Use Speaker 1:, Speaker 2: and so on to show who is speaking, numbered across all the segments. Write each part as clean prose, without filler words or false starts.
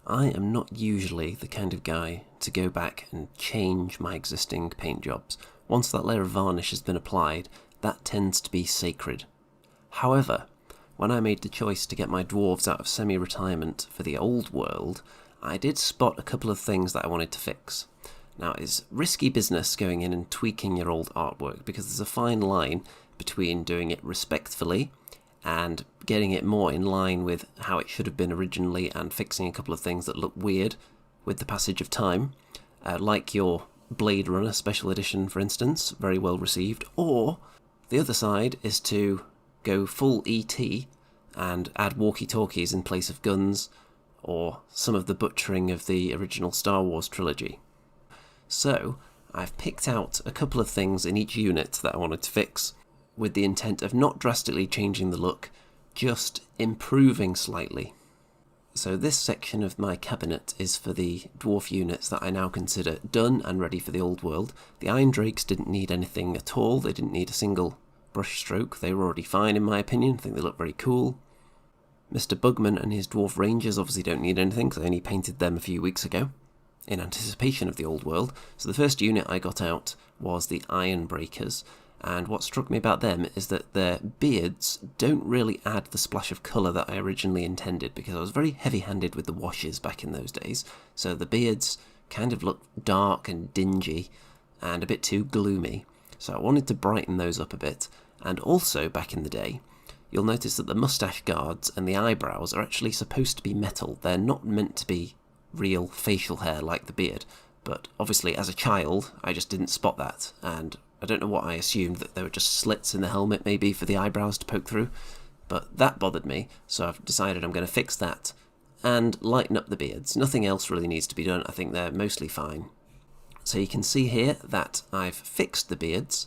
Speaker 1: I am not usually the kind of guy to go back and change my existing paint jobs. Once that layer of varnish has been applied, that tends to be sacred. However, when I made the choice to get my dwarves out of semi-retirement for the old world, I did spot a couple of things that I wanted to fix. Now, it's risky business going in and tweaking your old artwork because there's a fine line between doing it respectfully and getting it more in line with how it should have been originally and fixing a couple of things that look weird with the passage of time, like your Blade Runner Special Edition, for instance, very well received. Or the other side is to go full ET and add walkie-talkies in place of guns, or some of the butchering of the original Star Wars trilogy. So, I've picked out a couple of things in each unit that I wanted to fix, with the intent of not drastically changing the look, just improving slightly. So this section of my cabinet is for the dwarf units that I now consider done and ready for the old world. The Iron Drakes didn't need anything at all, they didn't need a single brush stroke, they were already fine in my opinion, I think they look very cool. Mr. Bugman and his Dwarf Rangers obviously don't need anything because I only painted them a few weeks ago, in anticipation of the old world. So the first unit I got out was the Iron Breakers, and what struck me about them is that their beards don't really add the splash of colour that I originally intended, because I was very heavy-handed with the washes back in those days, so the beards kind of look dark and dingy and a bit too gloomy, so I wanted to brighten those up a bit. And also, back in the day, you'll notice that the moustache guards and the eyebrows are actually supposed to be metal. They're not meant to be real facial hair like the beard, but obviously as a child I just didn't spot that, and I don't know what I assumed, that there were just slits in the helmet maybe for the eyebrows to poke through, but that bothered me, so I've decided I'm going to fix that and lighten up the beards. Nothing else really needs to be done, I think they're mostly fine. So you can see here that I've fixed the beards.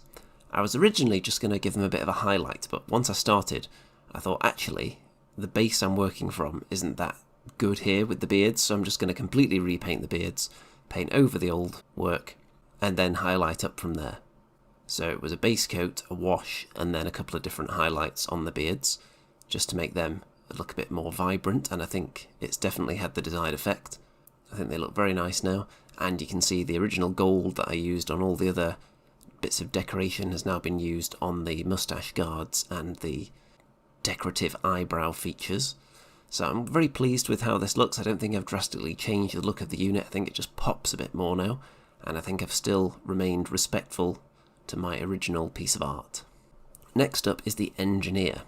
Speaker 1: I was originally just going to give them a bit of a highlight, but once I started, I thought actually the base I'm working from isn't that good here with the beards, so I'm just going to completely repaint the beards, paint over the old work, and then highlight up from there. So it was a base coat, a wash, and then a couple of different highlights on the beards, just to make them look a bit more vibrant, and I think it's definitely had the desired effect. I think they look very nice now, and you can see the original gold that I used on all the other bits of decoration has now been used on the moustache guards and the decorative eyebrow features. So I'm very pleased with how this looks. I don't think I've drastically changed the look of the unit. I think it just pops a bit more now, and I think I've still remained respectful to my original piece of art. Next up is the Engineer.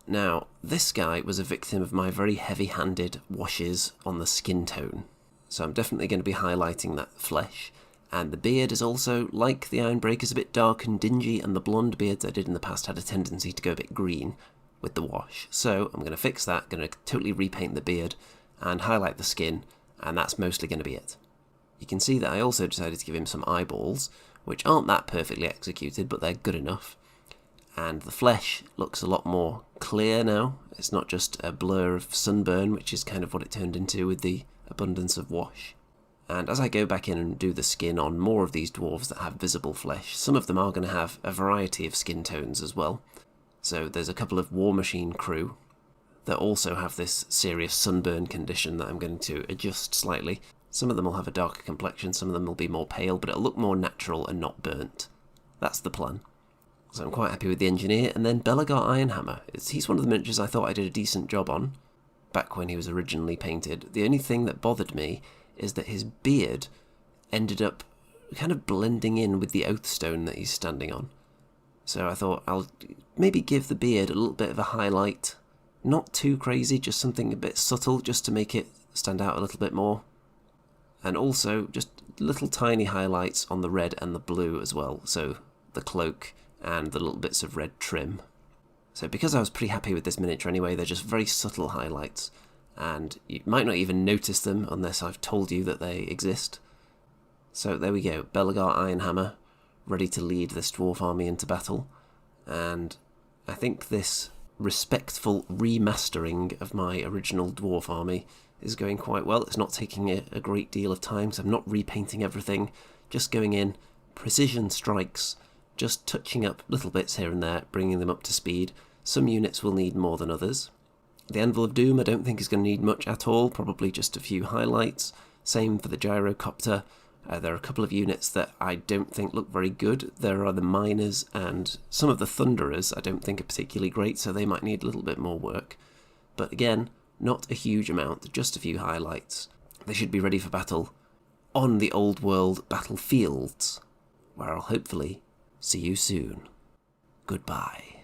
Speaker 1: Now, this guy was a victim of my very heavy-handed washes on the skin tone, so I'm definitely going to be highlighting that flesh. And the beard is also, like the Ironbreakers, a bit dark and dingy, and the blonde beards I did in the past had a tendency to go a bit green with the wash. So I'm going to fix that, going to totally repaint the beard and highlight the skin, and that's mostly going to be it. You can see that I also decided to give him some eyeballs, which aren't that perfectly executed, but they're good enough. And the flesh looks a lot more clear now. It's not just a blur of sunburn, which is kind of what it turned into with the abundance of wash. And as I go back in and do the skin on more of these dwarves that have visible flesh, some of them are going to have a variety of skin tones as well. So there's a couple of War Machine crew that also have this serious sunburn condition that I'm going to adjust slightly. Some of them will have a darker complexion, some of them will be more pale, but it'll look more natural and not burnt. That's the plan. So I'm quite happy with the Engineer. And then Belagar Ironhammer. He's one of the miniatures I thought I did a decent job on back when he was originally painted. The only thing that bothered me is that his beard ended up kind of blending in with the oathstone that he's standing on. So I thought I'll maybe give the beard a little bit of a highlight. Not too crazy, just something a bit subtle, just to make it stand out a little bit more. And also just little tiny highlights on the red and the blue as well, so the cloak and the little bits of red trim. So because I was pretty happy with this miniature anyway, they're just very subtle highlights, and you might not even notice them unless I've told you that they exist. So there we go, Belagar Ironhammer, ready to lead this dwarf army into battle, and I think this respectful remastering of my original dwarf army is going quite well. It's not taking a great deal of time, so I'm not repainting everything, just going in, precision strikes, just touching up little bits here and there, bringing them up to speed. Some units will need more than others. The Anvil of Doom I don't think is going to need much at all, probably just a few highlights. Same for the Gyrocopter. There are a couple of units that I don't think look very good. There are the Miners and some of the Thunderers I don't think are particularly great, so they might need a little bit more work. But again, not a huge amount, just a few highlights. They should be ready for battle on the old world battlefields, where I'll hopefully see you soon. Goodbye.